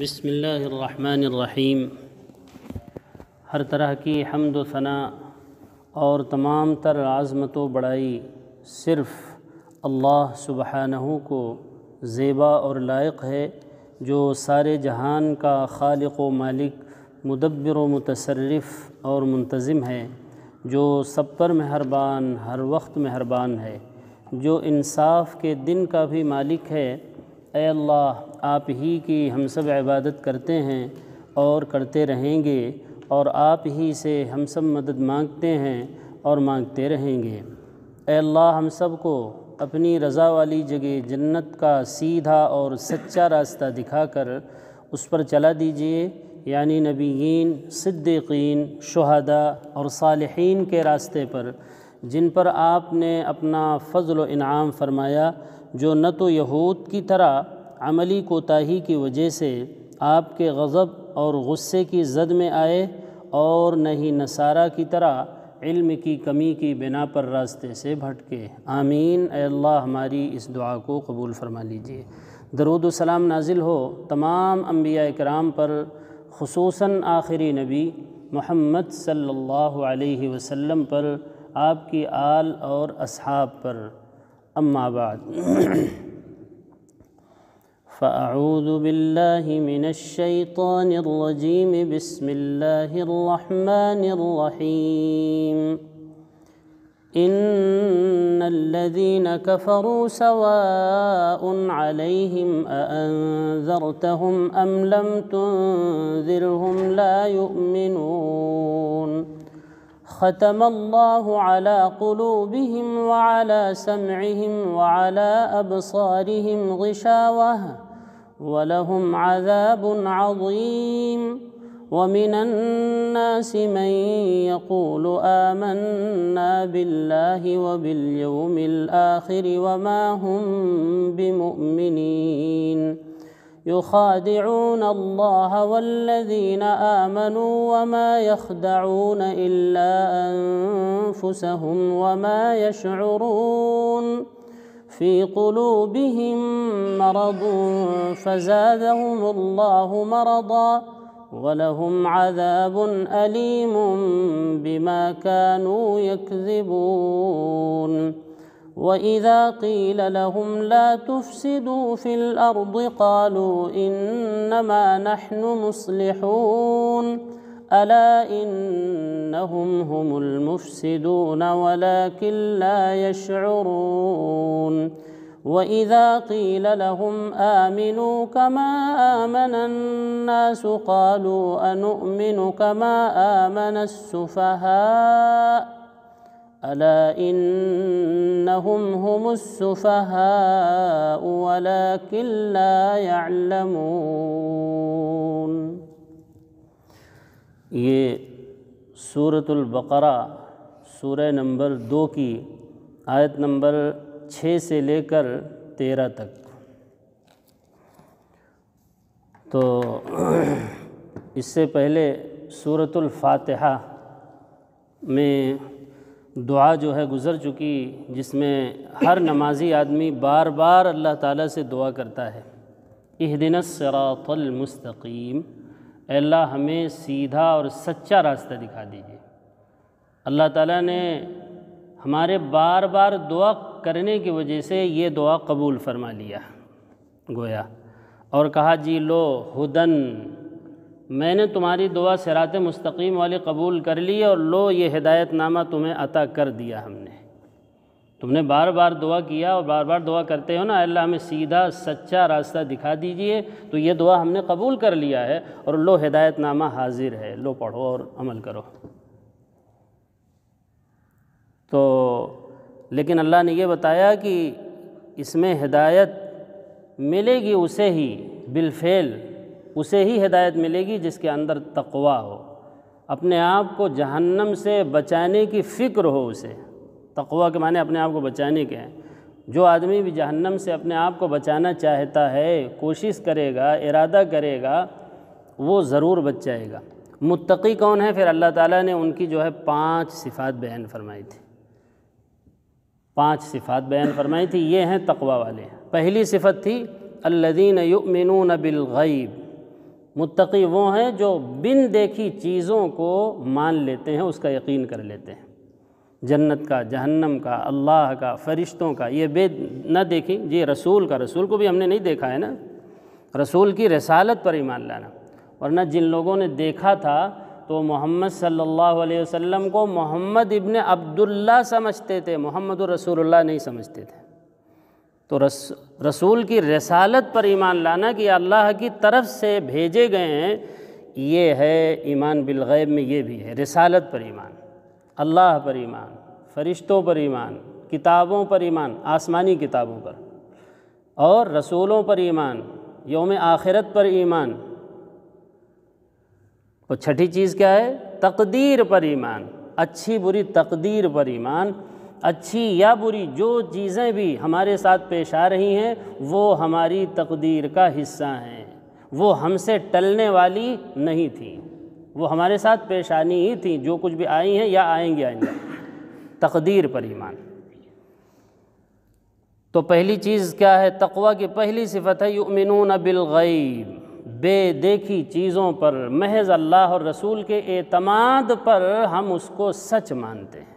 بسم اللہ الرحمن الرحیم۔ ہر طرح کی حمد و ثناء اور تمام تر عظمت و بڑائی صرف اللہ سبحانہ کو زیبا اور لائق ہے، جو سارے جہان کا خالق و مالک، مدبر و متصرف اور منتظم ہے، جو سب پر مہربان، ہر وقت مہربان ہے، جو انصاف کے دن کا بھی مالک ہے۔ اے اللہ، آپ ہی کی ہم سب عبادت کرتے ہیں اور کرتے رہیں گے، اور آپ ہی سے ہم سب مدد مانگتے ہیں اور مانگتے رہیں گے۔ اے اللہ، ہم سب کو اپنی رضا والی جگہ جنت کا سیدھا اور سچا راستہ دکھا کر اس پر چلا دیجئے، یعنی نبیین، صدیقین، شہداء اور صالحین کے راستے پر، جن پر آپ نے اپنا فضل و انعام فرمایا، جو نہ تو یہود کی طرح عملی کوتاہی کی وجہ سے آپ کے غضب اور غصے کی زد میں آئے، اور نہ ہی نصارہ کی طرح علم کی کمی کی بنا پر راستے سے بھٹکے۔ آمین۔ اے اللہ، ہماری اس دعا کو قبول فرما لیجئے۔ درود و سلام نازل ہو تمام انبیاء کرام پر، خصوصاً آخری نبی محمد صلی اللہ علیہ وسلم پر، آپ کی آل اور اصحاب پر۔ اما بعد، فاعوذ باللہ من الشیطان الرجیم، بسم اللہ الرحمن الرحیم۔ ان الذین کفروا سواء علیہم اانذرتہم ام لم تنذرہم لا یؤمنون۔ ختم اللہ علی قلوبہم وعلی سمعہم وعلی ابصارہم غشاوہ ولہم عذاب عظیم۔ ومن الناس من يقول آمنا بالله وباليوم الآخر وما هم بمؤمنين، يخادعون الله والذين آمنوا وما يخدعون إلا أنفسهم وما يشعرون، في قلوبهم مرض فزادهم الله مرضا ولهم عذاب أليم بما كانوا يكذبون۔ وإذا قيل لهم لا تفسدوا في الأرض قالوا إنما نحن مصلحون، ألا إنهم هم المفسدون ولكن لا يشعرون۔ وإذا قيل لهم آمنوا كما آمن الناس قالوا أنؤمن كما آمن السفهاء، ألا إنهم هم السفهاء ولكن لا يعلمون۔ یہ سورۃ البقرہ سورہ نمبر 2 کی آیت نمبر 6 سے لے کر 13 تک۔ تو اس سے پہلے سورۃ الفاتحہ میں دعا جو ہے گزر چکی، جس میں ہر نمازی آدمی بار بار اللہ تعالیٰ سے دعا کرتا ہے، اہدنا الصراط المستقیم، اے اللہ ہمیں سیدھا اور سچا راستہ دکھا دیجیے۔ اللہ تعالیٰ نے ہمارے بار بار دعا کرنے کی وجہ سے یہ دعا قبول فرما لیا گویا، اور کہا جی لو ہدن، میں نے تمہاری دعا صراط مستقیم والی قبول کر لی، اور لو یہ ہدایت نامہ تمہیں عطا کر دیا ہم نے۔ تم نے بار بار دعا کیا اور بار بار دعا کرتے ہو نا، اللہ ہمیں سیدھا سچا راستہ دکھا دیجئے، تو یہ دعا ہم نے قبول کر لیا ہے، اور لو ہدایت نامہ حاضر ہے، لو پڑھو اور عمل کرو۔ تو لیکن اللہ نے یہ بتایا کہ اس میں ہدایت ملے گی اسے ہی، بالفعل اسے ہی ہدایت ملے گی جس کے اندر تقویٰ ہو، اپنے آپ کو جہنم سے بچانے کی فکر ہو اسے۔ تقویٰ کے معنی اپنے آپ کو بچانے کے ہیں۔ جو آدمی بھی جہنم سے اپنے آپ کو بچانا چاہتا ہے، کوشش کرے گا، ارادہ کرے گا، وہ ضرور بچ جائے گا۔ متقی کون ہے؟ پھر اللہ تعالیٰ نے ان کی جو ہے 5 صفات بیان فرمائی تھی، 5 صفات بیان فرمائی تھی، یہ ہیں تقویٰ والے۔ پہلی صفت تھی الذین یؤمنون بالغیب، متقی وہ ہیں جو بن دیکھی چیزوں کو مان لیتے ہیں، اس کا یقین کر لیتے ہیں، جنت کا، جہنم کا، اللہ کا، فرشتوں کا، یہ بے نہ دیکھی جی رسول کا، رسول کو بھی ہم نے نہیں دیکھا ہے نا، رسول کی رسالت پر ایمان لانا۔ ورنہ جن لوگوں نے دیکھا تھا تو محمد صلی اللہ علیہ وسلم کو محمد ابن عبداللہ سمجھتے تھے، محمد رسول اللہ نہیں سمجھتے تھے۔ تو رسول کی رسالت پر ایمان لانا کہ اللہ کی طرف سے بھیجے گئے ہیں، یہ ہے ایمان بالغیب میں، یہ بھی ہے رسالت پر ایمان، اللہ پر ایمان، فرشتوں پر ایمان، کتابوں پر ایمان، آسمانی کتابوں پر، اور رسولوں پر ایمان، یوم آخرت پر ایمان۔ اور چھٹی چیز کیا ہے؟ تقدیر پر ایمان، اچھی بری تقدیر پر ایمان۔ اچھی یا بری جو چیزیں بھی ہمارے ساتھ پیش آ رہی ہیں وہ ہماری تقدیر کا حصہ ہیں، وہ ہم سے ٹلنے والی نہیں تھیں، وہ ہمارے ساتھ پیش آنی ہی تھیں، جو کچھ بھی آئی ہیں یا آئیں گے آئندہ۔ تقدیر پر ایمان۔ تو پہلی چیز کیا ہے؟ تقویٰ کی پہلی صفت ہے یؤمنون بالغیب، بے دیکھی چیزوں پر، محض اللہ اور رسول کے اعتماد پر ہم اس کو سچ مانتے ہیں،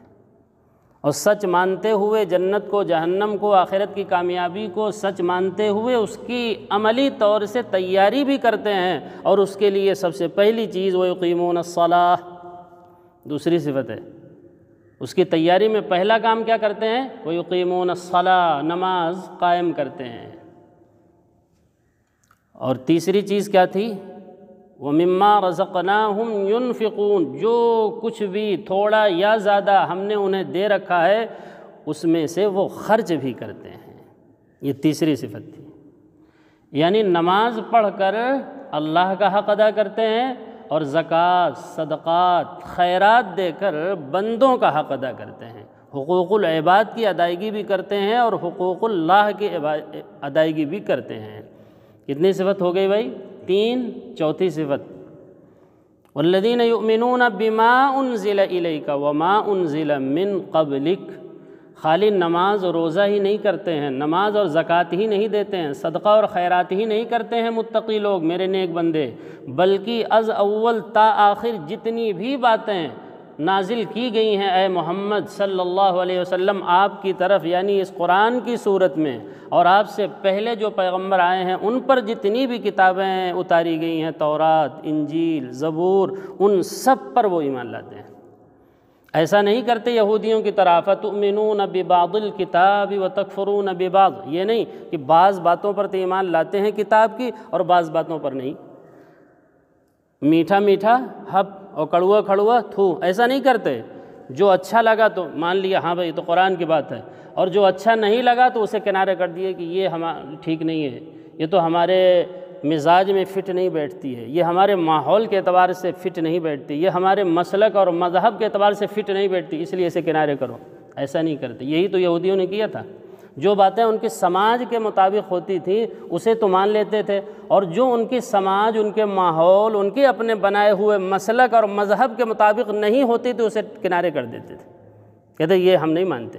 اور سچ مانتے ہوئے جنت کو، جہنم کو، آخرت کی کامیابی کو سچ مانتے ہوئے اس کی عملی طور سے تیاری بھی کرتے ہیں، اور اس کے لیے سب سے پہلی چیز وَيُقِيمُونَ الصَّلَاةَ، دوسری صفت ہے اس کی تیاری میں پہلا کام کیا کرتے ہیں؟ وَيُقِيمُونَ الصَّلَاةَ، نماز قائم کرتے ہیں۔ اور تیسری چیز کیا تھی؟ وَمِمَّا رَزَقْنَاهُمْ يُنْفِقُونَ، جو کچھ بھی تھوڑا یا زیادہ ہم نے انہیں دے رکھا ہے اس میں سے وہ خرچ بھی کرتے ہیں۔ یہ تیسری صفت تھی، یعنی نماز پڑھ کر اللہ کا حق ادا کرتے ہیں، اور زکوٰۃ، صدقات، خیرات دے کر بندوں کا حق ادا کرتے ہیں، حقوق العباد کی ادائیگی بھی کرتے ہیں اور حقوق اللہ کی ادائیگی بھی کرتے ہیں۔ کتنی صفت ہو گئی بھائی؟ 3۔ چوتھی صفت والذین یؤمنون بما انزل الیک وما انزل من قبلک، خالی نماز اور روزہ ہی نہیں کرتے ہیں، نماز اور زکوٰۃ ہی نہیں دیتے ہیں، صدقہ اور خیرات ہی نہیں کرتے ہیں متقی لوگ، میرے نیک بندے، بلکہ از اول تا آخر جتنی بھی باتیں نازل کی گئی ہیں اے محمد صلی اللہ علیہ وسلم آپ کی طرف، یعنی اس قرآن کی صورت میں، اور آپ سے پہلے جو پیغمبر آئے ہیں ان پر جتنی بھی کتابیں اتاری گئی ہیں، تورات، انجیل، زبور، ان سب پر وہ ایمان لاتے ہیں۔ ایسا نہیں کرتے یہودیوں کی طرح فتؤمنون ببعض الکتاب وتکفرون ببعض، یہ نہیں کہ بعض باتوں پر تو ایمان لاتے ہیں کتاب کی اور بعض باتوں پر نہیں، میٹھا میٹھا ہپ اور کڑوا کڑوا تھو، ایسا نہیں کرتے۔ جو اچھا لگا تو مان لیا، ہاں بھائی تو قرآن کی بات ہے، اور جو اچھا نہیں لگا تو اسے کنارے کر دیے کہ یہ ٹھیک نہیں ہے، یہ تو ہمارے مزاج میں فٹ نہیں بیٹھتی ہے، یہ ہمارے ماحول کے اعتبار سے فٹ نہیں بیٹھتی، یہ ہمارے مسلک اور مذہب کے اعتبار سے فٹ نہیں بیٹھتی، اس لیے اسے کنارے کرو۔ ایسا نہیں کرتے، یہی تو یہودیوں نے کیا تھا۔ جو باتیں ان کے سماج کے مطابق ہوتی تھیں اسے تو مان لیتے تھے، اور جو ان کی سماج، ان کے ماحول، ان کے اپنے بنائے ہوئے مسلک اور مذہب کے مطابق نہیں ہوتی تو اسے کنارے کر دیتے تھے، کہتے یہ ہم نہیں مانتے۔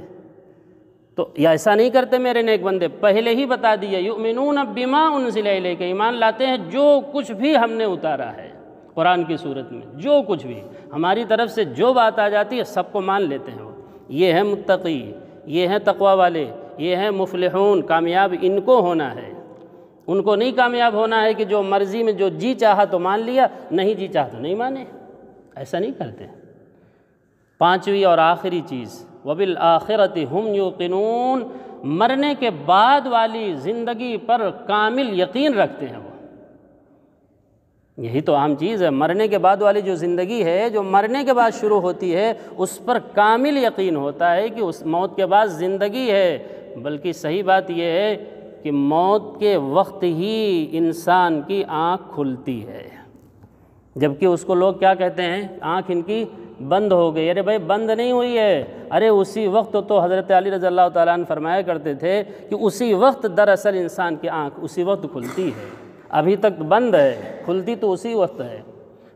تو یہ ایسا نہیں کرتے میرے نیک بندے، پہلے ہی بتا دیا یؤمنون بما انزل الیک، ایمان لاتے ہیں جو کچھ بھی ہم نے اتارا ہے قرآن کی صورت میں، جو کچھ بھی ہماری طرف سے جو بات آ جاتی ہے سب کو مان لیتے ہیں وہ۔ یہ ہے متقی، یہ ہیں تقوی والے، یہ ہیں مفلحون، کامیاب ان کو ہونا ہے۔ ان کو نہیں کامیاب ہونا ہے کہ جو مرضی میں جو جی چاہا تو مان لیا، نہیں جی چاہا تو نہیں مانے، ایسا نہیں کرتے۔ پانچویں اور آخری چیز وبالآخرۃ ہم یوقنون، مرنے کے بعد والی زندگی پر کامل یقین رکھتے ہیں وہ۔ یہی تو عام چیز ہے، مرنے کے بعد والی جو زندگی ہے، جو مرنے کے بعد شروع ہوتی ہے، اس پر کامل یقین ہوتا ہے کہ اس موت کے بعد زندگی ہے۔ بلکہ صحیح بات یہ ہے کہ موت کے وقت ہی انسان کی آنکھ کھلتی ہے، جبکہ اس کو لوگ کیا کہتے ہیں؟ آنکھ ان کی بند ہو گئی۔ ارے بھائی بند نہیں ہوئی ہے، ارے اسی وقت تو حضرت علی رضی اللہ تعالیٰ عنہ فرمایا کرتے تھے کہ اسی وقت دراصل انسان کی آنکھ اسی وقت کھلتی ہے، ابھی تک بند ہے، کھلتی تو اسی وقت ہے۔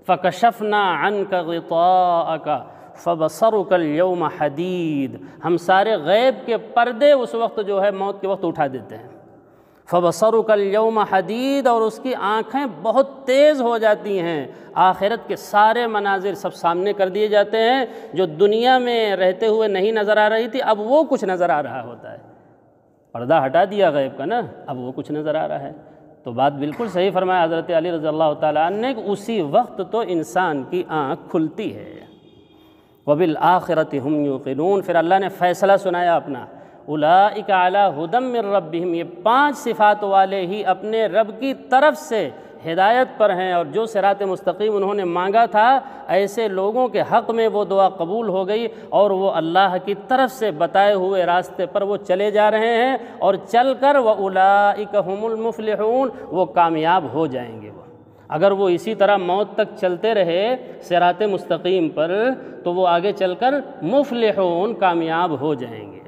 فَكَشَفْنَا عَنْكَ غِطَاءَكَ فَبَصَرُكَ الْيَوْمَ حَدِيدٌ، ہم سارے غیب کے پردے اس وقت جو ہے موت کے وقت اٹھا دیتے ہیں، فَبَصَرُكَ الْيَوْمَ حَدِيدٌ، اور اس کی آنکھیں بہت تیز ہو جاتی ہیں، آخرت کے سارے مناظر سب سامنے کر دیے جاتے ہیں، جو دنیا میں رہتے ہوئے نہیں نظر آ رہی تھی اب وہ کچھ نظر آ رہا ہوتا ہے۔ پردہ ہٹا دیا غیب کا نا، اب وہ کچھ نظر آ رہا ہے۔ تو بات بالکل صحیح فرمایا حضرت علی رضی اللہ تعالیٰ عنہ نے کہ اسی وقت تو انسان کی آنکھ کھلتی ہے۔ وَبِالْآخِرَةِ هُمْ يُوقِنُونَ، پھر اللہ نے فیصلہ سنایا اپنا، اولئک علی ھدی من ربہم، یہ 5 صفات والے ہی اپنے رب کی طرف سے ہدایت پر ہیں، اور جو صراط مستقیم انہوں نے مانگا تھا ایسے لوگوں کے حق میں وہ دعا قبول ہو گئی، اور وہ اللہ کی طرف سے بتائے ہوئے راستے پر وہ چلے جا رہے ہیں، اور چل کر وَأُولَئِکَ هُمُ الْمُفْلِحُونَ، وہ کامیاب ہو جائیں گے۔ وہ اگر وہ اسی طرح موت تک چلتے رہے صراط مستقیم پر تو وہ آگے چل کر مفلحون، کامیاب ہو جائیں گے۔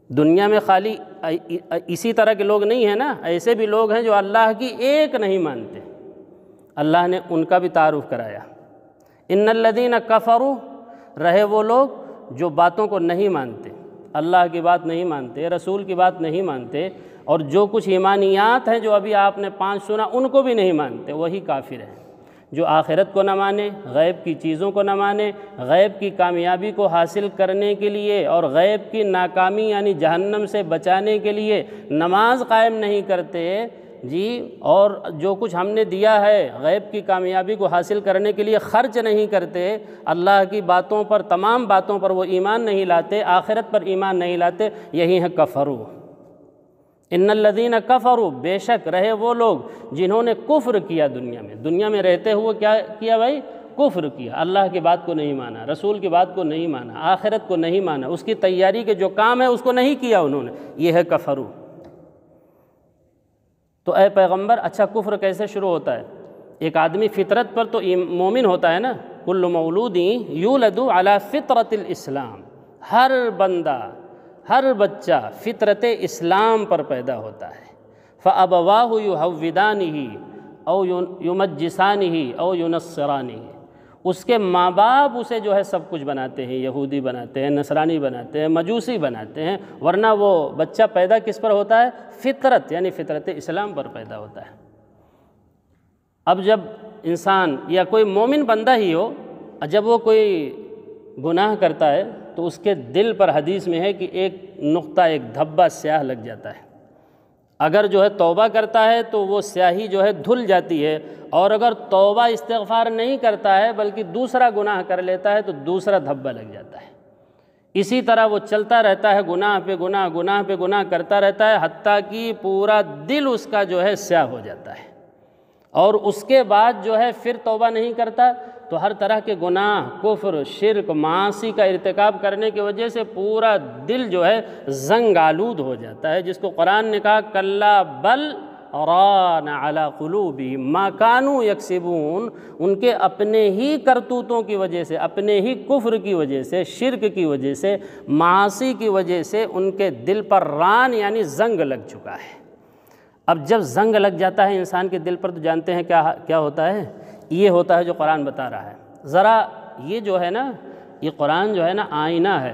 دنیا میں خالی اسی طرح کے لوگ نہیں ہیں نا، ایسے بھی لوگ ہیں جو اللہ کی ایک نہیں مانتے، اللہ نے ان کا بھی تعارف کرایا۔ ان الذین کفروا، رہے وہ لوگ جو باتوں کو نہیں مانتے، اللہ کی بات نہیں مانتے، رسول کی بات نہیں مانتے، اور جو کچھ ایمانیات ہیں جو ابھی آپ نے 5 سنا ان کو بھی نہیں مانتے، وہی کافر ہیں۔ جو آخرت کو نہ مانے، غیب کی چیزوں کو نہ مانے، غیب کی کامیابی کو حاصل کرنے کے لیے اور غیب کی ناکامی یعنی جہنم سے بچانے کے لیے نماز قائم نہیں کرتے جی، اور جو کچھ ہم نے دیا ہے غیب کی کامیابی کو حاصل کرنے کے لیے خرچ نہیں کرتے، اللہ کی باتوں پر، تمام باتوں پر وہ ایمان نہیں لاتے، آخرت پر ایمان نہیں لاتے، یہی ہے کفروا۔ ان الذین کفروا، بے شک رہے وہ لوگ جنہوں نے کفر کیا دنیا میں رہتے ہوئے، کیا کیا بھائی؟ کفر کیا، اللہ کی بات کو نہیں مانا، رسول کی بات کو نہیں مانا، آخرت کو نہیں مانا، اس کی تیاری کے جو کام ہے اس کو نہیں کیا انہوں نے، یہ ہے کفروا۔ تو اے پیغمبر، اچھا کفر کیسے شروع ہوتا ہے؟ ایک آدمی فطرت پر تو مومن ہوتا ہے نا، کل مولود یولد علی فطرت الاسلام، ہر بندہ، ہر بچہ فطرت اسلام پر پیدا ہوتا ہے۔ فَأَبَوَاهُ يُحَوِّدَانِهِ أَوْ يُمَجِّسَانِهِ أَوْ يُنَصِّرَانِهِ، اس کے ماں باپ اسے جو ہے سب کچھ بناتے ہیں، یہودی بناتے ہیں، نصرانی بناتے ہیں، مجوسی بناتے ہیں، ورنہ وہ بچہ پیدا کس پر ہوتا ہے؟ فطرت یعنی فطرت اسلام پر پیدا ہوتا ہے۔ اب جب انسان یا کوئی مومن بندہ ہی ہو، جب وہ کوئی گناہ کرتا ہے تو اس کے دل پر حدیث میں ہے کہ ایک نقطہ، ایک دھبا سیاہ لگ جاتا ہے۔ اگر جو ہے توبہ کرتا ہے تو وہ سیاہی جو ہے دھل جاتی ہے، اور اگر توبہ استغفار نہیں کرتا ہے بلکہ دوسرا گناہ کر لیتا ہے تو دوسرا دھبا لگ جاتا ہے۔ اسی طرح وہ چلتا رہتا ہے، گناہ پہ گناہ، گناہ پہ گناہ کرتا رہتا ہے، حتیٰ کہ پورا دل اس کا جو ہے سیاہ ہو جاتا ہے، اور اس کے بعد جو ہے پھر توبہ نہیں کرتا تو ہر طرح کے گناہ، کفر، شرک، معاصی کا ارتکاب کرنے کی وجہ سے پورا دل جو ہے زنگ آلود ہو جاتا ہے، جس کو قرآن نے کہا کلا بل ران علی قلوبہم ما کانوا یکسبون، ان کے اپنے ہی کرتوتوں کی وجہ سے، اپنے ہی کفر کی وجہ سے، شرک کی وجہ سے، معاصی کی وجہ سے ان کے دل پر ران یعنی زنگ لگ چکا ہے۔ اب جب زنگ لگ جاتا ہے انسان کے دل پر تو جانتے ہیں کیا ہوتا ہے؟ یہ ہوتا ہے جو قرآن بتا رہا ہے۔ ذرا یہ جو ہے نا، یہ قرآن جو ہے نا آئینہ ہے،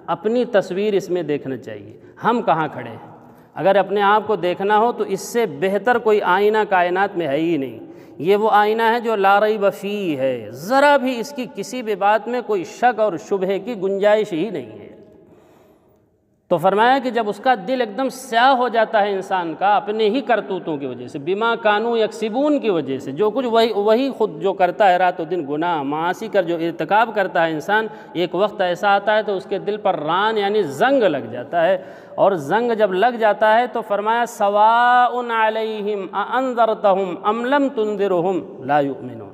اپنی تصویر اس میں دیکھنا چاہیے، ہم کہاں کھڑے ہیں۔ اگر اپنے آپ کو دیکھنا ہو تو اس سے بہتر کوئی آئینہ کائنات میں ہے ہی نہیں۔ یہ وہ آئینہ ہے جو لا ریب فیہ ہے، ذرا بھی اس کی کسی بھی بات میں کوئی شک اور شبہے کی گنجائش ہی نہیں ہے۔ تو فرمایا کہ جب اس کا دل ایک دم سیاہ ہو جاتا ہے انسان کا اپنے ہی کرتوتوں کی وجہ سے، بما کانوا یکسبون کی وجہ سے، جو کچھ وہی خود جو کرتا ہے رات و دن گناہ معاصی کر جو ارتکاب کرتا ہے انسان، ایک وقت ایسا آتا ہے تو اس کے دل پر ران یعنی زنگ لگ جاتا ہے، اور زنگ جب لگ جاتا ہے تو فرمایا سواء علیہم اانذرتہم ام لم تنذرہم لا یؤمنون۔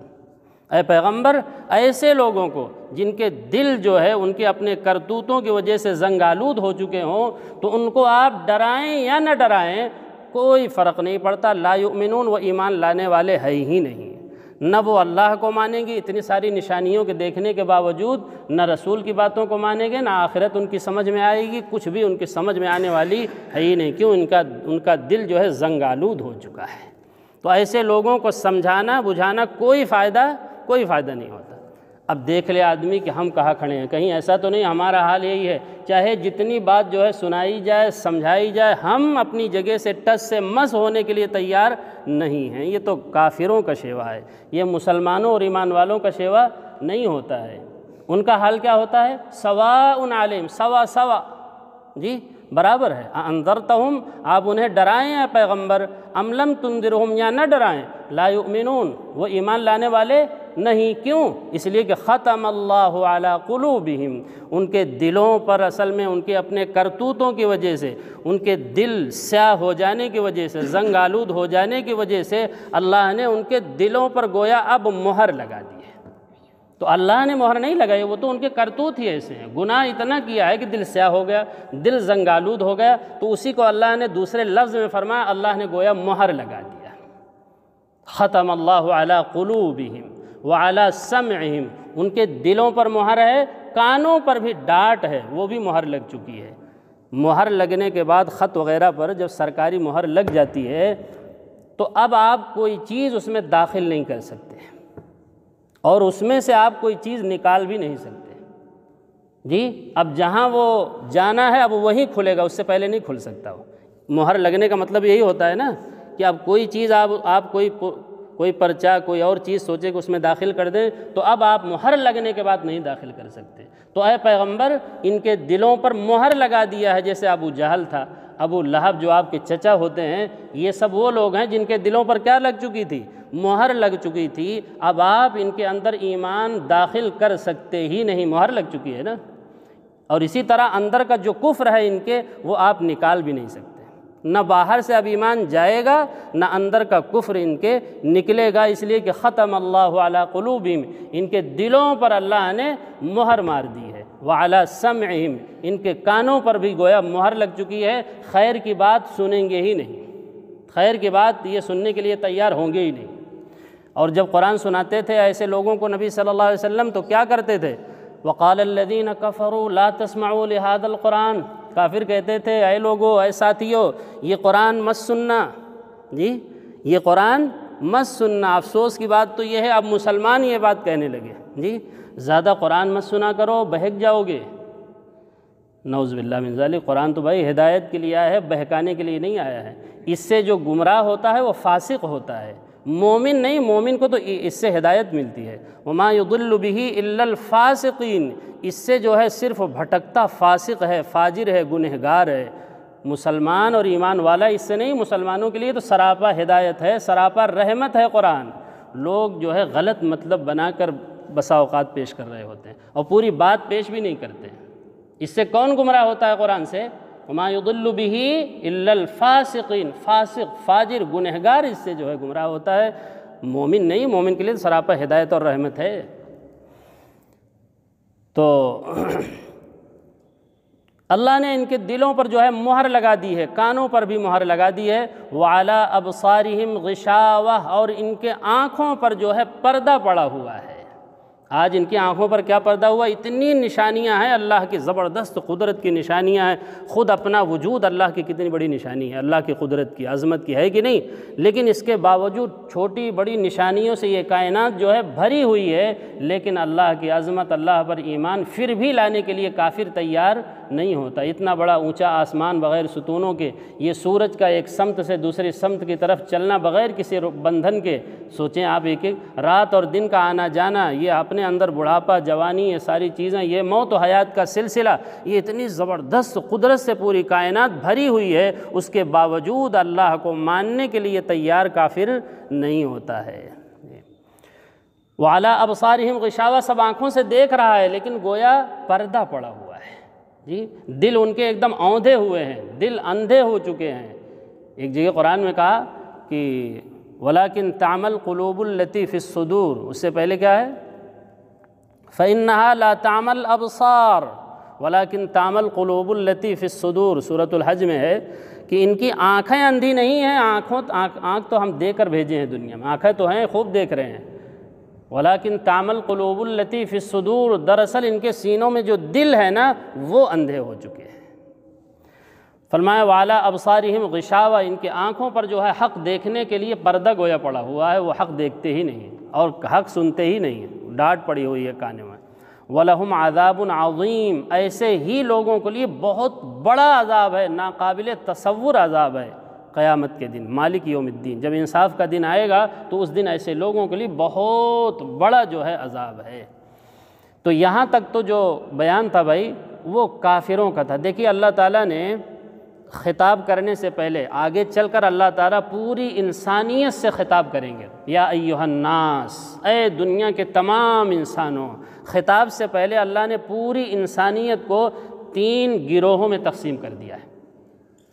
اے پیغمبر، ایسے لوگوں کو جن کے دل جو ہے ان کے اپنے کرتوتوں کی وجہ سے زنگ آلود ہو چکے ہوں، تو ان کو آپ ڈرائیں یا نہ ڈرائیں کوئی فرق نہیں پڑتا، لا یؤمنون، وہ ایمان لانے والے ہے ہی نہیں۔ نہ وہ اللہ کو مانیں گے اتنی ساری نشانیوں کے دیکھنے کے باوجود، نہ رسول کی باتوں کو مانیں گے، نہ آخرت ان کی سمجھ میں آئے گی، کچھ بھی ان کی سمجھ میں آنے والی ہے ہی نہیں، کیوں؟ ان کا دل جو ہے زنگ آلود ہو چکا ہے۔ تو ایسے لوگوں کو سمجھانا بجھانا کوئی فائدہ نہیں ہوتا۔ اب دیکھ لے آدمی کہ ہم کہاں کھڑے ہیں، کہیں ایسا تو نہیں ہمارا حال یہی ہے، چاہے جتنی بات جو ہے سنائی جائے سمجھائی جائے، ہم اپنی جگہ سے ٹس سے مس ہونے کے لیے تیار نہیں ہیں۔ یہ تو کافروں کا شیوا ہے، یہ مسلمانوں اور ایمان والوں کا شیوا نہیں ہوتا ہے۔ ان کا حال کیا ہوتا ہے؟ سواء علیہم، سوا سوا، جی برابر ہے۔ انذرتہم، آپ انہیں ڈرائیں اے پیغمبر، ام لم تنذرہم، یا نہ ڈرائیں، لا یؤمنون، وہ ایمان لانے والے نہیں۔ کیوں؟ اس لیے کہ ختم اللہ علی قلوبہم، ان کے دلوں پر، اصل میں ان کے اپنے کرتوتوں کی وجہ سے، ان کے دل سیاہ ہو جانے کی وجہ سے، زنگ آلود ہو جانے کی وجہ سے اللہ نے ان کے دلوں پر گویا اب مہر لگا دی ہے۔ تو اللہ نے مہر نہیں لگائی، وہ تو ان کے کرتوت ہی ایسے ہیں، گناہ اتنا کیا ہے کہ دل سیاہ ہو گیا، دل زنگ آلود ہو گیا، تو اسی کو اللہ نے دوسرے لفظ میں فرمایا، اللہ نے گویا مہر لگا دیا۔ ختم اللہ علی قلوبہم وعلی سمعہم، ان کے دلوں پر مہر ہے، کانوں پر بھی ڈانٹ ہے، وہ بھی مہر لگ چکی ہے۔ مہر لگنے کے بعد خط وغیرہ پر جب سرکاری مہر لگ جاتی ہے تو اب آپ کوئی چیز اس میں داخل نہیں کر سکتے، اور اس میں سے آپ کوئی چیز نکال بھی نہیں سکتے، جی اب جہاں وہ جانا ہے اب وہیں کھلے گا، اس سے پہلے نہیں کھل سکتا۔ وہ مہر لگنے کا مطلب یہی ہوتا ہے نا کہ اب کوئی چیز آپ کوئی پرچہ کوئی اور چیز سوچے کہ اس میں داخل کر دیں، تو اب آپ مہر لگنے کے بعد نہیں داخل کر سکتے۔ تو اے پیغمبر، ان کے دلوں پر مہر لگا دیا ہے، جیسے ابو جہل تھا، ابو لہب جو آپ کے چچا ہوتے ہیں، یہ سب وہ لوگ ہیں جن کے دلوں پر کیا لگ چکی تھی؟ مہر لگ چکی تھی۔ اب آپ ان کے اندر ایمان داخل کر سکتے ہی نہیں، مہر لگ چکی ہے نا۔ اور اسی طرح اندر کا جو کفر ہے ان کے، وہ آپ نکال بھی نہیں سکتے، نہ باہر سے اب ایمان جائے گا، نہ اندر کا کفر ان کے نکلے گا، اس لیے کہ ختم اللہ علی قلوبہم، ان کے دلوں پر اللہ نے مہر مار دی ہے، وعلی سمعہم، ان کے کانوں پر بھی گویا مہر لگ چکی ہے، خیر کی بات سنیں گے ہی نہیں، خیر کی بات یہ سننے کے لیے تیار ہوں گے ہی نہیں۔ اور جب قرآن سناتے تھے ایسے لوگوں کو نبی صلی اللہ علیہ وسلم تو کیا کرتے تھے؟ وقال الذین کفروا لا تسمعوا لہذا القرآن، کافر کہتے تھے اے لوگو، اے ساتھیو، یہ قرآن مت سننا، جی یہ قرآن مت سننا۔ افسوس کی بات تو یہ ہے اب مسلمان یہ بات کہنے لگے، جی زیادہ قرآن مت سنا کرو، بہک جاؤ گے۔ نعوذ باللہ من ذالک، قرآن تو بھائی ہدایت کے لیے آیا ہے، بہکانے کے لیے نہیں آیا ہے۔ اس سے جو گمراہ ہوتا ہے وہ فاسق ہوتا ہے، مومن نہیں۔ مومن کو تو اس سے ہدایت ملتی ہے، وما یضل بہ الا الفاسقین، اس سے جو ہے صرف بھٹکتا فاسق ہے، فاجر ہے، گنہگار ہے۔ مسلمان اور ایمان والا اس سے نہیں، مسلمانوں کے لیے تو سراپا ہدایت ہے، سراپا رحمت ہے قرآن۔ لوگ جو ہے غلط مطلب بنا کر بسا اوقات پیش کر رہے ہوتے ہیں اور پوری بات پیش بھی نہیں کرتے۔ اس سے کون گمراہ ہوتا ہے قرآن سے؟ وما یضل بہ الا الفاسقین، فاسق فاجر گنہگار اس سے جو ہے گمراہ ہوتا ہے، مومن نہیں۔ مومن کے لیے تو سراپا ہدایت اور رحمت ہے۔ تو اللہ نے ان کے دلوں پر جو ہے مہر لگا دی ہے، کانوں پر بھی مہر لگا دی ہے، وعلی ابصارہم غشاوہ، اور ان کے آنکھوں پر جو ہے پردہ پڑا ہوا ہے۔ آج ان کی آنکھوں پر کیا پردہ ہوا؟ اتنی نشانیاں ہیں اللہ کی، زبردست قدرت کی نشانیاں ہیں، خود اپنا وجود اللہ کی کتنی بڑی نشانی ہے، اللہ کی قدرت کی عظمت کی ہے کہ نہیں؟ لیکن اس کے باوجود چھوٹی بڑی نشانیوں سے یہ کائنات جو ہے بھری ہوئی ہے، لیکن اللہ کی عظمت، اللہ پر ایمان پھر بھی لانے کے لیے کافر تیار نہیں ہوتا۔ اتنا بڑا اونچا آسمان بغیر ستونوں کے، یہ سورج کا ایک سمت سے دوسری سمت کی طرف چلنا بغیر کسی بندھن کے، سوچیں آپ، ایک ایک رات اور دن کا آنا جانا، یہ اپنے اندر بڑھاپا، جوانی، یہ ساری چیزیں، یہ موت و حیات کا سلسلہ، یہ اتنی زبردست قدرت سے پوری کائنات بھری ہوئی ہے، اس کے باوجود اللہ کو ماننے کے لیے تیار کافر نہیں ہوتا ہے۔ وعلی ابصارہم غشاوہ، سب آنکھوں سے دیکھ رہا ہے لیکن گویا پردہ پڑا ہوا ہے، جی دل ان کے ایک دم اوندھے ہوئے ہیں، دل اندھے ہو چکے ہیں۔ ایک جگہ قرآن میں کہا کہ وَلَكِن تَعْمَى الْقُلُوبُ الَّتِي فِي الصُّدُورِ، اس سے پہلے کیا ہے؟ فَإِنَّهَا لَا تَعْمَى الْأَبْصَارُ وَلَكِن تَعْمَى الْقُلُوبُ الَّتِي فِي الصُّدُورِ، سورۃ الحج میں ہے کہ ان کی آنکھیں اندھی نہیں ہیں، آنکھ تو ہم دے کر بھیجے ہیں دنیا میں، آنکھیں تو ہیں، خوب دیکھ رہے ہیں۔ وَلَكِن تَعْمَى الْقُلُوبُ الَّتِي فِي الصُّدُورِ، دراصل ان کے سینوں میں جو دل ہے نا وہ اندھے ہو چکے ہیں۔ فرمایا وعلی ابصارہم غشاوہ، ان کے آنکھوں پر جو ہے حق دیکھنے کے لیے پردہ گویا پڑا ہوا ہے، وہ حق دیکھتے ہی نہیں اور حق سنتے ہی نہیں ہیں، ڈانٹ پڑی ہوئی ہے کانوں میں۔ وَلَهُمْ عَذَابٌ عَظِيمٌ، ایسے ہی لوگوں کے لیے بہت بڑا عذاب ہے، ناقابل تصور عذاب ہے قیامت کے دن، مالک یوم الدین، جب انصاف کا دن آئے گا تو اس دن ایسے لوگوں کے لیے بہت بڑا جو ہے عذاب ہے۔ تو یہاں تک تو جو بیان تھا بھائی وہ کافروں کا تھا۔ دیکھیے اللہ تعالیٰ نے خطاب کرنے سے پہلے آگے چل کر اللہ تعالیٰ پوری انسانیت سے خطاب کریں گے، یا ایھا الناس، اے دنیا کے تمام انسانوں۔ خطاب سے پہلے اللہ نے پوری انسانیت کو 3 گروہوں میں تقسیم کر دیا ہے۔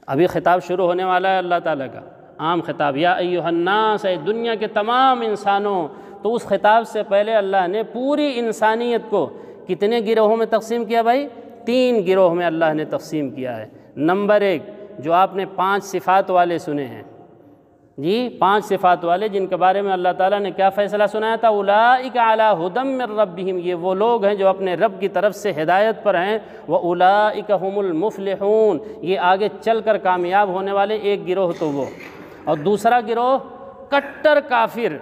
ابھی خطاب شروع ہونے والا ہے اللہ تعالیٰ کا عام خطاب، یا ایھا الناس، اے دنیا کے تمام انسانوں۔ تو اس خطاب سے پہلے اللہ نے پوری انسانیت کو کتنے گروہوں میں تقسیم کیا بھائی؟ 3 گروہ میں اللہ نے تقسیم کیا ہے۔ نمبر 1 جو آپ نے 5 صفات والے سنے ہیں، جی 5 صفات والے، جن کے بارے میں اللہ تعالیٰ نے کیا فیصلہ سنایا تھا؟ اولئک علی ھدی من ربہم، یہ وہ لوگ ہیں جو اپنے رب کی طرف سے ہدایت پر ہیں، واولئک ھم المفلحون، یہ آگے چل کر کامیاب ہونے والے ایک گروہ تو وہ، اور دوسرا گروہ کٹر کافر،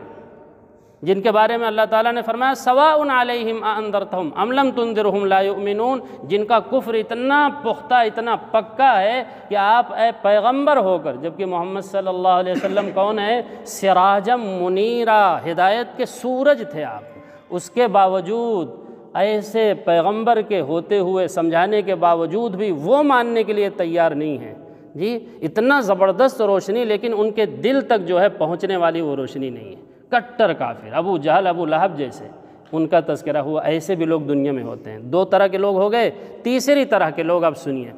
جن کے بارے میں اللہ تعالیٰ نے فرمایا سواء علیہم اانذرتہم ام لم تنذرہم لا یؤمنون، جن کا کفر اتنا پختہ اتنا پکا ہے کہ آپ اے پیغمبر ہو کر، جبکہ محمد صلی اللہ علیہ وسلم کون ہے؟ سراجم منیرا، ہدایت کے سورج تھے آپ، اس کے باوجود ایسے پیغمبر کے ہوتے ہوئے سمجھانے کے باوجود بھی وہ ماننے کے لیے تیار نہیں ہیں۔ جی اتنا زبردست روشنی، لیکن ان کے دل تک جو ہے پہنچنے والی وہ روشنی نہیں ہے۔ کٹر کافر، ابو جہل ابو لہب جیسے، ان کا تذکرہ ہوا۔ ایسے بھی لوگ دنیا میں ہوتے ہیں۔ 2 طرح کے لوگ ہو گئے، تیسری طرح کے لوگ اب سنیے۔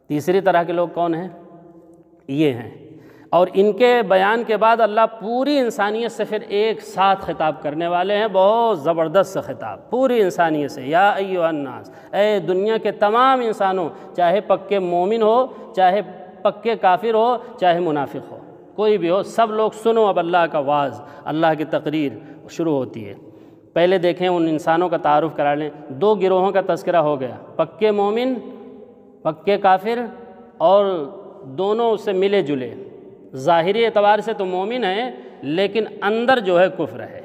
تیسری طرح کے لوگ کون ہیں؟ یہ ہیں، اور ان کے بیان کے بعد اللہ پوری انسانیت سے پھر ایک ساتھ خطاب کرنے والے ہیں، بہت زبردست خطاب پوری انسانیت سے۔ یا ایھا الناس، اے دنیا کے تمام انسانوں، چاہے پکے مومن ہو، چاہے پکے کافر ہو، چاہے منافق ہو، کوئی بھی ہو، سب لوگ سنو اب اللہ کا واعظ، اللہ کی تقریر شروع ہوتی ہے۔ پہلے دیکھیں ان انسانوں کا تعارف کرا لیں۔ 2 گروہوں کا تذکرہ ہو گیا، پکے مومن، پکے کافر، اور دونوں سے ملے جلے، ظاہری اعتبار سے تو مومن ہیں لیکن اندر جو ہے کفر ہے۔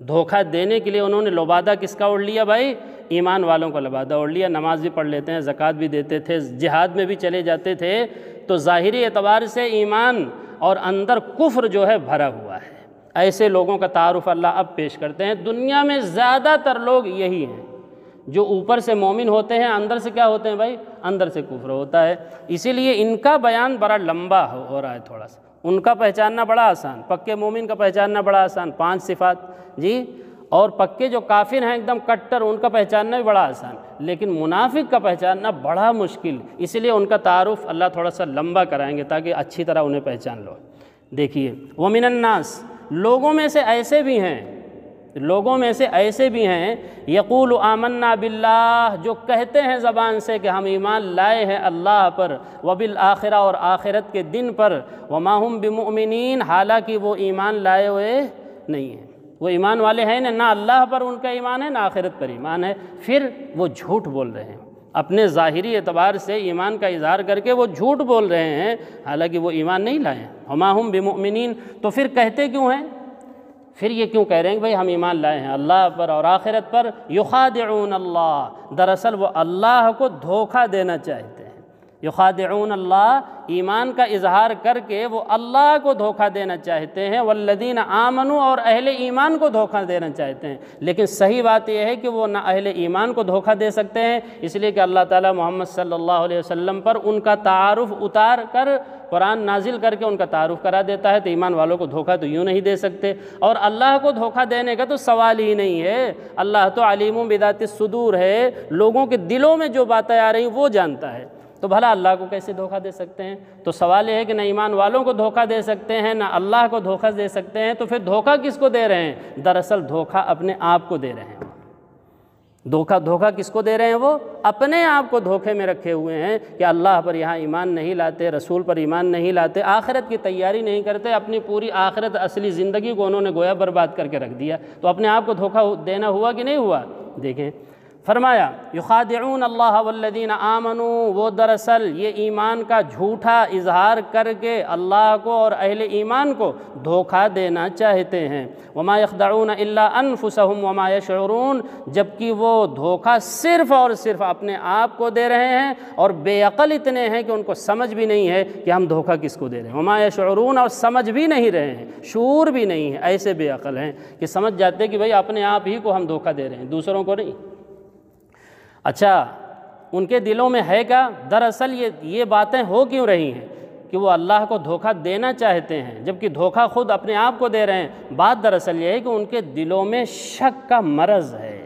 دھوکہ دینے کے لیے انہوں نے لبادہ کس کا اوڑھ لیا بھائی؟ ایمان والوں کا لبادہ اوڑھ لیا۔ نماز بھی پڑھ لیتے ہیں، زکوٰۃ بھی دیتے تھے، جہاد میں بھی چلے جاتے تھے، تو ظاہری اعتبار سے ایمان اور اندر کفر جو ہے بھرا ہوا ہے۔ ایسے لوگوں کا تعارف اللہ اب پیش کرتے ہیں۔ دنیا میں زیادہ تر لوگ یہی ہیں، جو اوپر سے مومن ہوتے ہیں، اندر سے کیا ہوتے ہیں بھائی؟ اندر سے کفر ہوتا ہے۔ اسی لیے ان کا بیان بڑا لمبا ہو رہا ہے تھوڑا سا، ان کا پہچاننا بڑا آسان، پکے مومن کا پہچاننا بڑا آسان، 5 صفات جی، اور پکے جو کافر ہیں ایک دم کٹر، ان کا پہچاننا بھی بڑا آسان، لیکن منافق کا پہچاننا بڑا مشکل، اس لیے ان کا تعارف اللہ تھوڑا سا لمبا کرائیں گے تاکہ اچھی طرح انہیں پہچان لو۔ دیکھیے وَمِنَ النَّاسِ، لوگوں میں سے ایسے بھی ہیں، لوگوں میں سے ایسے بھی ہیں، یقول آمنا باللہ، جو کہتے ہیں زبان سے کہ ہم ایمان لائے ہیں اللہ پر، وبالآخرہ، اور آخرت کے دن پر، وما ہم بمؤمنین، حالانکہ وہ ایمان لائے ہوئے نہیں ہیں، وہ ایمان والے ہیں نہ اللہ پر ان کا ایمان ہے نہ آخرت پر ایمان ہے، پھر وہ جھوٹ بول رہے ہیں، اپنے ظاہری اعتبار سے ایمان کا اظہار کر کے وہ جھوٹ بول رہے ہیں، حالانکہ وہ ایمان نہیں لائے ہیں۔ وما ہم بمؤمنین، تو پھر کہتے کیوں ہیں؟ پھر یہ کیوں کہہ رہے ہیں کہ بھائی ہم ایمان لائے ہیں اللہ پر اور آخرت پر؟ یخادعون اللہ، دراصل وہ اللہ کو دھوکہ دینا چاہتے ہیں۔ یخادعون اللہ، ایمان کا اظہار کر کے وہ اللہ کو دھوکہ دینا چاہتے ہیں، والذین آمنوا، اور اہل ایمان کو دھوکہ دینا چاہتے ہیں، لیکن صحیح بات یہ ہے کہ وہ نہ اہل ایمان کو دھوکہ دے سکتے ہیں، اس لیے کہ اللہ تعالیٰ محمد صلی اللہ علیہ وسلم پر ان کا تعارف اتار کر قرآن نازل کر کے ان کا تعارف کرا دیتا ہے، تو ایمان والوں کو دھوکہ تو یوں نہیں دے سکتے، اور اللہ کو دھوکہ دینے کا تو سوال ہی نہیں ہے۔ اللہ تو علیم بذات الصدور ہے، لوگوں کے دلوں میں جو باتیں آ رہی ہیں وہ جانتا ہے، تو بھلا اللہ کو کیسے دھوکہ دے سکتے ہیں؟ تو سوال یہ ہے کہ نہ ایمان والوں کو دھوکہ دے سکتے ہیں نہ اللہ کو دھوکہ دے سکتے ہیں، تو پھر دھوکہ کس کو دے رہے ہیں؟ دراصل دھوکہ اپنے آپ کو دے رہے ہیں۔ دھوکہ کس کو دے رہے ہیں؟ وہ اپنے آپ کو دھوکے میں رکھے ہوئے ہیں کہ اللہ پر یہاں ایمان نہیں لاتے، رسول پر ایمان نہیں لاتے، آخرت کی تیاری نہیں کرتے، اپنی پوری آخرت اصلی زندگی کو انہوں نے گویا برباد کر کے رکھ دیا، تو اپنے آپ کو دھوکہ دینا ہوا کہ نہیں ہوا؟ دیکھیں فرمایا یخادعون اللہ والذین آمنوا، وہ دراصل یہ ایمان کا جھوٹا اظہار کر کے اللہ کو اور اہل ایمان کو دھوکہ دینا چاہتے ہیں۔ وما یخدعون الا انفسهم وما یشعرون، جبکہ وہ دھوکہ صرف اور صرف اپنے آپ کو دے رہے ہیں اور بے عقل اتنے ہیں کہ ان کو سمجھ بھی نہیں ہے کہ ہم دھوکہ کس کو دے رہے ہیں۔ وما یشعرون، اور سمجھ بھی نہیں رہے ہیں، شعور بھی نہیں ہے، ایسے بے عقل ہیں کہ سمجھ جاتے کہ بھئی اپنے آپ ہی کو ہم دھوکہ دے رہے ہیں، دوسروں کو نہیں۔ اچھا، ان کے دلوں میں ہے کیا؟ دراصل یہ باتیں ہو کیوں رہی ہیں کہ وہ اللہ کو دھوکہ دینا چاہتے ہیں جبکہ دھوکہ خود اپنے آپ کو دے رہے ہیں؟ بات دراصل یہ ہے کہ ان کے دلوں میں شک کا مرض ہے۔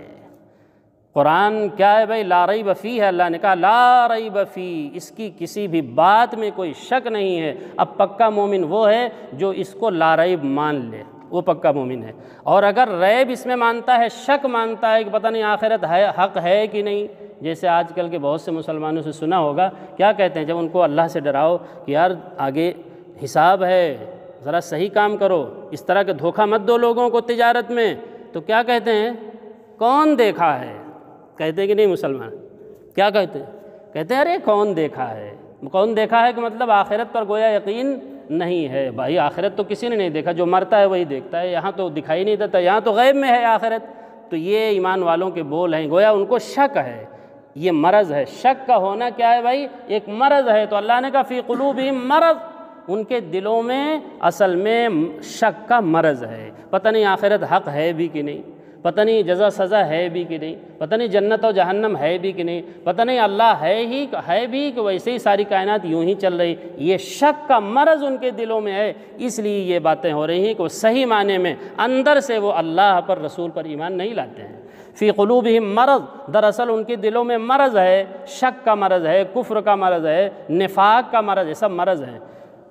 قرآن کیا ہے بھائی؟ لا ریب فیہ ہے، اللہ نے کہا لا ریب فیہ، اس کی کسی بھی بات میں کوئی شک نہیں ہے۔ اب پکا مومن وہ ہے جو اس کو لا ریب مان لے، وہ پکا مومن ہے۔ اور اگر ریب اس میں مانتا ہے، شک مانتا ہے کہ پتہ نہیں آخرت ہے، حق ہے کہ نہیں، جیسے آج کل کے بہت سے مسلمانوں سے سنا ہوگا، کیا کہتے ہیں جب ان کو اللہ سے ڈراؤ کہ یار آگے حساب ہے، ذرا صحیح کام کرو، اس طرح کے دھوکہ مت دو لوگوں کو تجارت میں، تو کیا کہتے ہیں؟ کون دیکھا ہے؟ کہتے ہیں کہ نہیں مسلمان؟ کیا کہتے ہیں؟ کہتے ہیں ارے کون دیکھا ہے؟ کون دیکھا ہے کہ مطلب آخرت پر گویا یقین نہیں ہے۔ بھائی آخرت تو کسی نے نہیں دیکھا، جو مرتا ہے وہی دیکھتا ہے، یہاں تو دکھائی نہیں دیتا، یہاں تو غیب میں ہے آخرت۔ تو یہ ایمان والوں کے بول ہیں، گویا ان کو شک ہے، یہ مرض ہے۔ شک کا ہونا کیا ہے بھائی؟ ایک مرض ہے۔ تو اللہ نے کہا فی قلوبہم مرض، ان کے دلوں میں اصل میں شک کا مرض ہے۔ پتہ نہیں آخرت حق ہے بھی کہ نہیں، پتہ نہیں جزا سزا ہے بھی کہ نہیں، پتہ نہیں جنت و جہنم ہے بھی کہ نہیں، پتہ نہیں اللہ ہے بھی کہ ویسے ہی ساری کائنات یوں ہی چل رہی۔ یہ شک کا مرض ان کے دلوں میں ہے، اس لیے یہ باتیں ہو رہی ہیں کہ وہ صحیح معنی میں اندر سے وہ اللہ پر، رسول پر ایمان نہیں لاتے ہیں۔ فی قلوبہم مرض، دراصل ان کے دلوں میں مرض ہے، شک کا مرض ہے، کفر کا مرض ہے، نفاق کا مرض ہے، سب مرض ہیں۔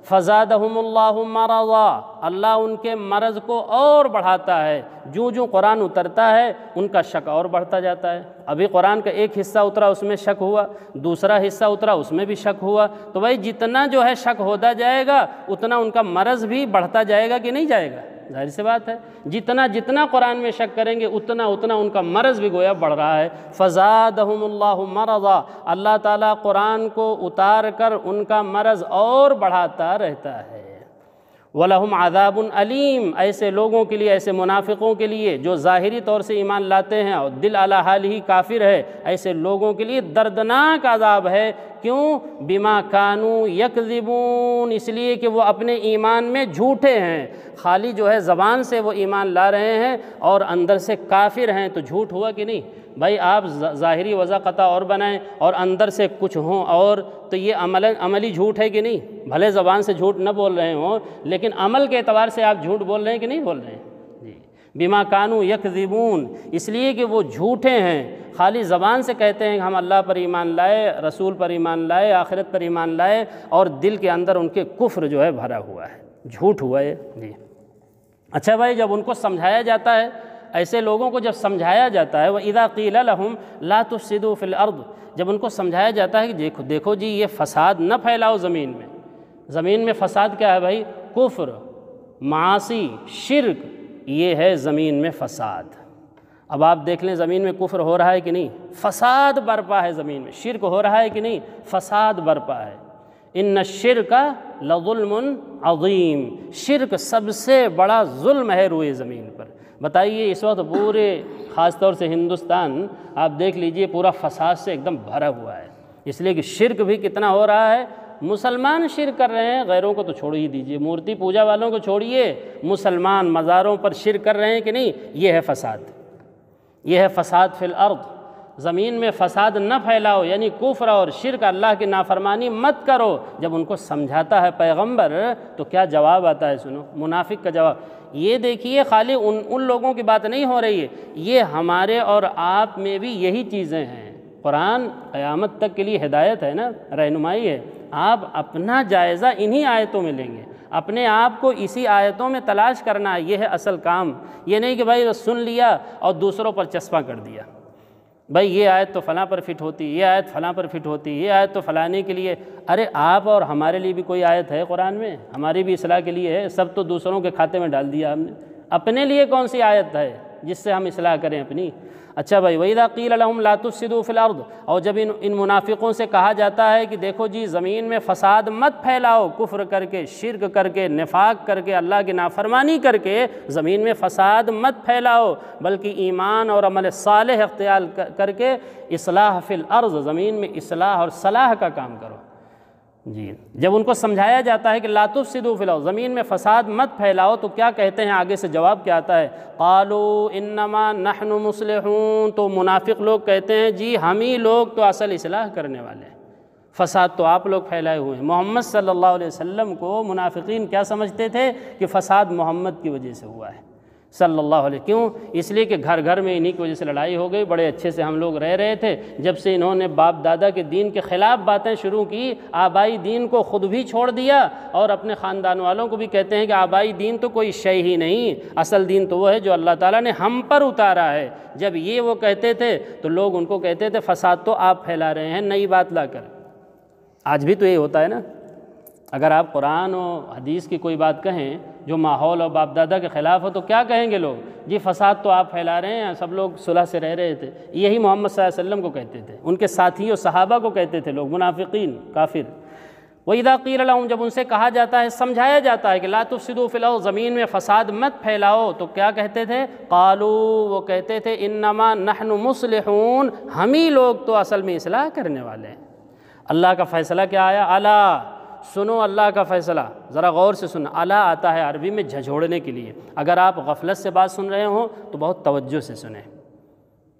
فزادہم اللہ مرضا، اللہ ان کے مرض کو اور بڑھاتا ہے، جو قرآن اترتا ہے ان کا شک اور بڑھتا جاتا ہے۔ ابھی قرآن کا ایک حصہ اترا اس میں شک ہوا، دوسرا حصہ اترا اس میں بھی شک ہوا، تو بھائی جتنا جو ہے شک ہوتا جائے گا اتنا ان کا مرض بھی بڑھتا جائے گا کہ نہیں جائے گا؟ ظاہر سی بات ہے، جتنا قرآن میں شک کریں گے اتنا ان کا مرض بھی گویا بڑھ رہا ہے۔ فزادہم اللہ مرضا، اللہ تعالیٰ قرآن کو اتار کر ان کا مرض اور بڑھاتا رہتا ہے۔ وَلَهُمْ عَذَابٌ علیم، ایسے لوگوں کے لیے، ایسے منافقوں کے لیے جو ظاہری طور سے ایمان لاتے ہیں اور دل علی حال ہی کافر ہے، ایسے لوگوں کے لیے دردناک عذاب ہے۔ کیوں؟ بما کانوا یکذبون، اس لیے کہ وہ اپنے ایمان میں جھوٹے ہیں، خالی جو ہے زبان سے وہ ایمان لا رہے ہیں اور اندر سے کافر ہیں، تو جھوٹ ہوا کہ نہیں؟ بھائی آپ ظاہری وضع قطع اور بنائیں اور اندر سے کچھ ہوں اور، تو یہ عملی جھوٹ ہے کہ نہیں؟ بھلے زبان سے جھوٹ نہ بول رہے ہوں لیکن عمل کے اعتبار سے آپ جھوٹ بول رہے ہیں کہ نہیں بول رہے ہیں؟ جی، بما کانوا یکذبون، اس لیے کہ وہ جھوٹے ہیں، خالی زبان سے کہتے ہیں کہ ہم اللہ پر ایمان لائے، رسول پر ایمان لائے، آخرت پر ایمان لائے، اور دل کے اندر ان کے کفر جو ہے بھرا ہوا ہے، جھوٹ ہوا ہے۔ جی اچھا بھائی، جب ان کو سمجھایا جاتا ہے، ایسے لوگوں کو جب سمجھایا جاتا ہے، وَإِذَا قِيلَ لَهُمْ لَا تُفْسِدُوا فِي الْأَرْضِ، جب ان کو سمجھایا جاتا ہے کہ دیکھو جی یہ فساد نہ پھیلاؤ زمین میں۔ زمین میں فساد کیا ہے بھائی؟ کفر، معاصی، شرک، یہ ہے زمین میں فساد۔ اب آپ دیکھ لیں زمین میں کفر ہو رہا ہے کہ نہیں؟ فساد برپا ہے زمین میں۔ شرک ہو رہا ہے کہ نہیں؟ فساد برپا ہے۔ ان الشرک لظلم عظیم، شرک سب سے بڑا ظلم ہے روئے زمین پر۔ بتائیے اس وقت پورے خاص طور سے ہندوستان آپ دیکھ لیجئے پورا فساد سے ایک دم بھرا ہوا ہے، اس لیے کہ شرک بھی کتنا ہو رہا ہے۔ مسلمان شرک کر رہے ہیں، غیروں کو تو چھوڑ ہی دیجئے، مورتی پوجا والوں کو چھوڑیے، مسلمان مزاروں پر شرک کر رہے ہیں کہ نہیں؟ یہ ہے فساد، یہ ہے فساد فی الارض۔ زمین میں فساد نہ پھیلاؤ، یعنی کفر اور شرک، اللہ کی نافرمانی مت کرو۔ جب ان کو سمجھاتا ہے پیغمبر تو کیا جواب آتا ہے؟ سنو منافق کا جواب۔ یہ دیکھیے خالی ان لوگوں کی بات نہیں ہو رہی ہے، یہ ہمارے اور آپ میں بھی یہی چیزیں ہیں۔ قرآن قیامت تک کے لیے ہدایت ہے نا، رہنمائی ہے۔ آپ اپنا جائزہ انہی آیتوں میں لیں گے، اپنے آپ کو اسی آیتوں میں تلاش کرنا ہے، یہ ہے اصل کام۔ یہ نہیں کہ بھائی سن لیا اور دوسروں پر چسپاں کر دیا، بھائی یہ آیت تو فلاں پر فٹ ہوتی، یہ آیت فلاں پر فٹ ہوتی، یہ آیت تو فلانے کے لیے۔ ارے آپ اور ہمارے لیے بھی کوئی آیت ہے قرآن میں؟ ہماری بھی اصلاح کے لیے ہے، سب تو دوسروں کے کھاتے میں ڈال دیا ہم نے۔ اپنے لیے کون سی آیت ہے جس سے ہم اصلاح کریں اپنی؟ اچھا بھائی، وَإِذَا قِيلَ لَهُمْ لَا تُفْسِدُوا فِي الْأَرْضِ، اور جب ان منافقوں سے کہا جاتا ہے کہ دیکھو جی زمین میں فساد مت پھیلاؤ، کفر کر کے، شرک کر کے، نفاق کر کے، اللہ کی نافرمانی کر کے زمین میں فساد مت پھیلاؤ، بلکہ ایمان اور عمل صالح اختیار کر کے اصلاح فی الارض، زمین میں اصلاح اور صلاح کا کام کرو۔ جی جب ان کو سمجھایا جاتا ہے کہ لا تفسدوا فی الارض، زمین میں فساد مت پھیلاؤ، تو کیا کہتے ہیں؟ آگے سے جواب کیا آتا ہے؟ قالوا انما نحن مصلحون، تو منافق لوگ کہتے ہیں جی ہم ہی لوگ تو اصل اصلاح کرنے والے ہیں، فساد تو آپ لوگ پھیلائے ہوئے ہیں۔ محمد صلی اللہ علیہ وسلم کو منافقین کیا سمجھتے تھے؟ کہ فساد محمد کی وجہ سے ہوا ہے صلی اللہ علیہ، کیوں؟ اس لیے کہ گھر گھر میں انہی کی وجہ سے لڑائی ہو گئی، بڑے اچھے سے ہم لوگ رہ رہے تھے، جب سے انہوں نے باپ دادا کے دین کے خلاف باتیں شروع کی، آبائی دین کو خود بھی چھوڑ دیا، اور اپنے خاندان والوں کو بھی کہتے ہیں کہ آبائی دین تو کوئی شے ہی نہیں، اصل دین تو وہ ہے جو اللہ تعالیٰ نے ہم پر اتارا ہے۔ جب یہ وہ کہتے تھے تو لوگ ان کو کہتے تھے فساد تو آپ پھیلا رہے ہیں نئی بات لا کر۔ آج بھی تو یہ ہوتا ہے نا، اگر آپ قرآن و حدیث کی کوئی بات کہیں جو ماحول اور باپ دادا کے خلاف ہو تو کیا کہیں گے لوگ؟ جی فساد تو آپ پھیلا رہے ہیں، سب لوگ صلح سے رہ رہے تھے۔ یہی محمد صلی اللہ علیہ وسلم کو کہتے تھے، ان کے ساتھیوں صحابہ کو کہتے تھے لوگ، منافقین، کافر۔ وَإِذَا قِيلَ لَهُمْ، جب ان سے کہا جاتا ہے، سمجھایا جاتا ہے کہ لا تفسدوا فی الارض، زمین میں فساد مت پھیلاؤ، تو کیا کہتے تھے؟ قالوا، وہ کہتے تھے انما نحن مصلحون، ہم ہی لوگ تو اصل میں اصلاح کرنے والے ہیں۔ اللہ کا فیصلہ کیا آیا؟ الا، سنو اللہ کا فیصلہ، ذرا غور سے سننا۔ الا آتا ہے عربی میں جھنجھوڑنے کے لیے، اگر آپ غفلت سے بات سن رہے ہوں تو بہت توجہ سے سنیں،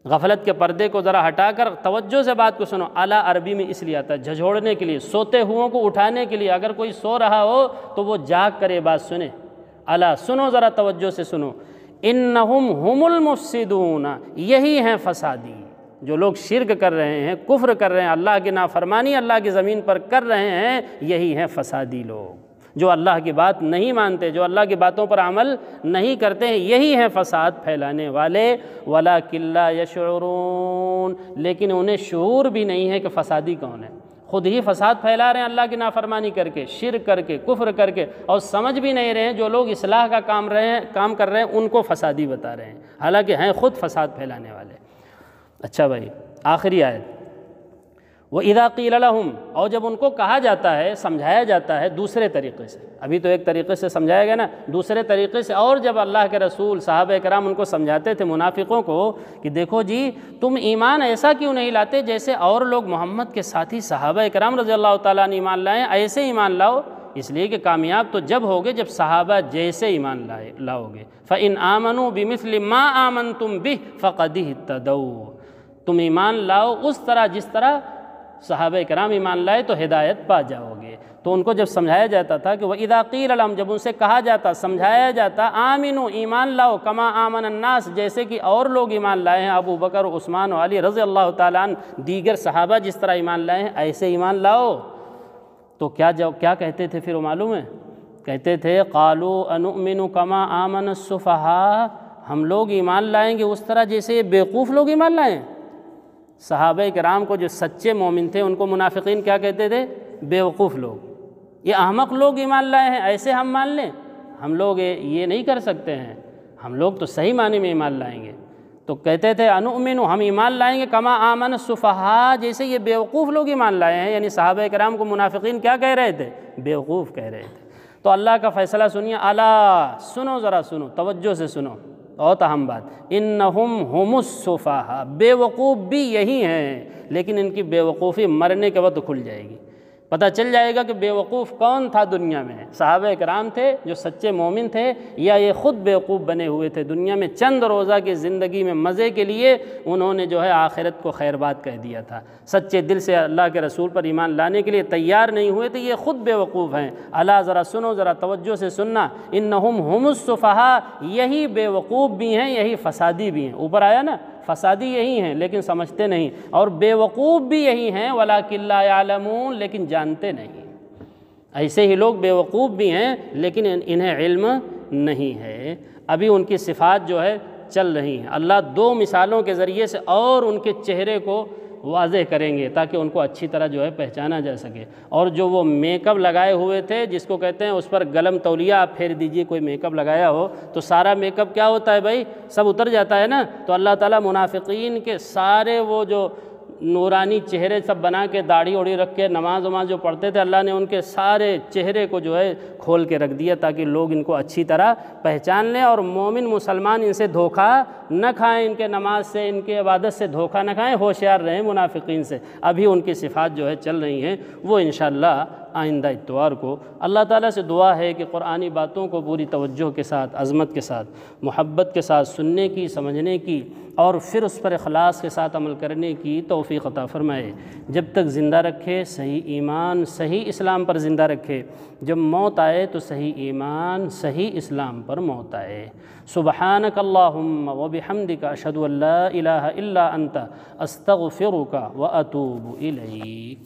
غفلت کے پردے کو ذرا ہٹا کر توجہ سے بات کو سنو۔ الا عربی میں اس لیے آتا ہے جھنجھوڑنے کے لیے، سوتے ہوئوں کو اٹھانے کے لیے، اگر کوئی سو رہا ہو تو وہ جاگ کر یہ بات سنے۔ الا، سنو ذرا توجہ سے سنو، انہم ہم المفسدون، یہی ہیں فسادی، جو لوگ شرک کر رہے ہیں، کفر کر رہے ہیں، اللہ کی نافرمانی اللہ کی زمین پر کر رہے ہیں، یہی ہیں فسادی لوگ، جو اللہ کی بات نہیں مانتے، جو اللہ کی باتوں پر عمل نہیں کرتے ہیں، یہی ہیں فساد پھیلانے والے۔ وَلَٰكِن لَّا يَشْعُرُونَ، لیکن انہیں شعور بھی نہیں ہے کہ فسادی کون ہے، خود ہی فساد پھیلا رہے ہیں اللہ کی نافرمانی کر کے، شرک کر کے، کفر کر کے، اور سمجھ بھی نہیں رہے ہیں جو لوگ اصلاح کا کام کر رہے ہیں ان کو فسادی بتا رہے ہیں، حالانکہ ہیں خود فساد پھیلانے والے۔ اچھا بھائی، آخری آیت، وَإِذَا قِيلَ لَهُمْ، اور جب ان کو کہا جاتا ہے، سمجھایا جاتا ہے دوسرے طریقے سے، ابھی تو ایک طریقے سے سمجھایا گیا نا، دوسرے طریقے سے، اور جب اللہ کے رسول صحابہ کرام ان کو سمجھاتے تھے منافقوں کو کہ دیکھو جی تم ایمان ایسا کیوں نہیں لاتے جیسے اور لوگ محمد کے ساتھی صحابہ کرام رضی اللہ تعالیٰ عنہ ایمان لائیں، ایسے ایمان لاؤ، اس لیے کہ کامیاب تو جب ہوگے جب صحابہ جیسے ایمان لاؤ گے۔ فَإِنْ آمَنُوا بِمِثْلِ مَا آمَنْتُمْ بِهِ فَقَدِ اهْتَدَوْا، تم ایمان لاؤ اس طرح جس طرح صحابہ کرام ایمان لائے تو ہدایت پا جاؤ گے۔ تو ان کو جب سمجھایا جاتا تھا کہ وَإِذَا قِيلَ لَهُمْ، جب ان سے کہا جاتا، سمجھایا جاتا، آمنوا، ایمان لاؤ، کما آمن الناس، جیسے کہ اور لوگ ایمان لائے ہیں، ابو بکر، عثمان و علی رضی اللہ تعالیٰ عنہ، دیگر صحابہ جس طرح ایمان لائے ہیں ایسے ایمان لاؤ، تو کیا کہتے تھے پھر وہ معلوم ہے؟ کہتے تھے قالوا انؤمن کما آمن السفہاء، ہم لوگ ایمان لائیں گے اس طرح جیسے یہ بیوقوف لوگ ایمان لائیں۔ صحابہ کرام کو جو سچے مومن تھے ان کو منافقین کیا کہتے تھے؟ بیوقوف لوگ، یہ احمق لوگ ایمان لائے ہیں، ایسے ہم مان لیں؟ ہم لوگ یہ نہیں کر سکتے ہیں، ہم لوگ تو صحیح معنی میں ایمان لائیں گے۔ تو کہتے تھے انؤمن، ہم ایمان لائیں گے کما آمن السفہاء، جیسے یہ بیوقوف لوگ ایمان لائے ہیں، یعنی صحابہ کرام کو منافقین کیا کہہ رہے تھے؟ بیوقوف کہہ رہے تھے۔ تو اللہ کا فیصلہ سنیے، الا، سنو ذرا سنو، توجہ سے سنو، بہت اہم بات، انہم ہم السفہاء، بے وقوف بھی یہی ہیں، لیکن ان کی بے وقوفی مرنے کے وقت کھل جائے گی، پتہ چل جائے گا کہ بے وقوف کون تھا دنیا میں، صحابہ کرام تھے جو سچے مومن تھے، یا یہ خود بے وقوف بنے ہوئے تھے دنیا میں، چند روزہ کی زندگی میں مزے کے لیے انہوں نے جو ہے آخرت کو خیر بات کہہ دیا تھا، سچے دل سے اللہ کے رسول پر ایمان لانے کے لیے تیار نہیں ہوئے تھے، یہ خود بے وقوف ہیں۔ الا، ذرا سنو، ذرا توجہ سے سننا، انہم ہم السفہاء، یہی بے وقوف بھی ہیں، یہی فسادی بھی ہیں، اوپر آیا نا، فسادی یہی ہیں لیکن سمجھتے نہیں، اور بے وقوف بھی یہی ہیں، وَلَٰكِن لَّا يَعْلَمُونَ، لیکن جانتے نہیں۔ ایسے ہی لوگ بے وقوف بھی ہیں لیکن انہیں علم نہیں ہے۔ ابھی ان کی صفات جو ہے چل رہی ہیں، اللہ دو مثالوں کے ذریعے سے اور ان کے چہرے کو واضح کریں گے تاکہ ان کو اچھی طرح جو ہے پہچانا جا سکے۔ اور جو وہ میک اپ لگائے ہوئے تھے جس کو کہتے ہیں اس پر گلم تولیہ آپ پھیر دیجئے، کوئی میک اپ لگایا ہو تو سارا میک اپ کیا ہوتا ہے بھائی؟ سب اتر جاتا ہے نا۔ تو اللہ تعالیٰ منافقین کے سارے وہ جو نورانی چہرے سب بنا کے داڑھی اوڑھی رکھ کے نماز جو پڑھتے تھے، اللہ نے ان کے سارے چہرے کو جو ہے کھول کے رکھ دیا تاکہ لوگ ان کو اچھی طرح پہچان لیں اور مومن مسلمان ان سے دھوکہ نہ کھائیں، ان کے نماز سے ان کے عبادت سے دھوکہ نہ کھائیں، ہوشیار رہیں منافقین سے۔ ابھی ان کی صفات جو ہے چل رہی ہیں، وہ انشاءاللہ آئندہ اتوار کو اللہ تعالیٰ سے دعا ہے کہ قرآنی باتوں کو پوری توجہ کے ساتھ، عظمت کے ساتھ، محبت کے ساتھ سننے کی، سمجھنے کی اور پھر اس پر اخلاص کے ساتھ عمل کرنے کی توفیق عطا فرمائے۔ جب تک زندہ رکھے صحیح ایمان، صحیح اسلام پر زندہ رکھے، جب موت آئے تو صحیح ایمان، صحیح اسلام پر موت آئے۔ سبحانک اللہم وبحمدک اشہد ان لا الہ الا انت استغفرک واتوب الیک۔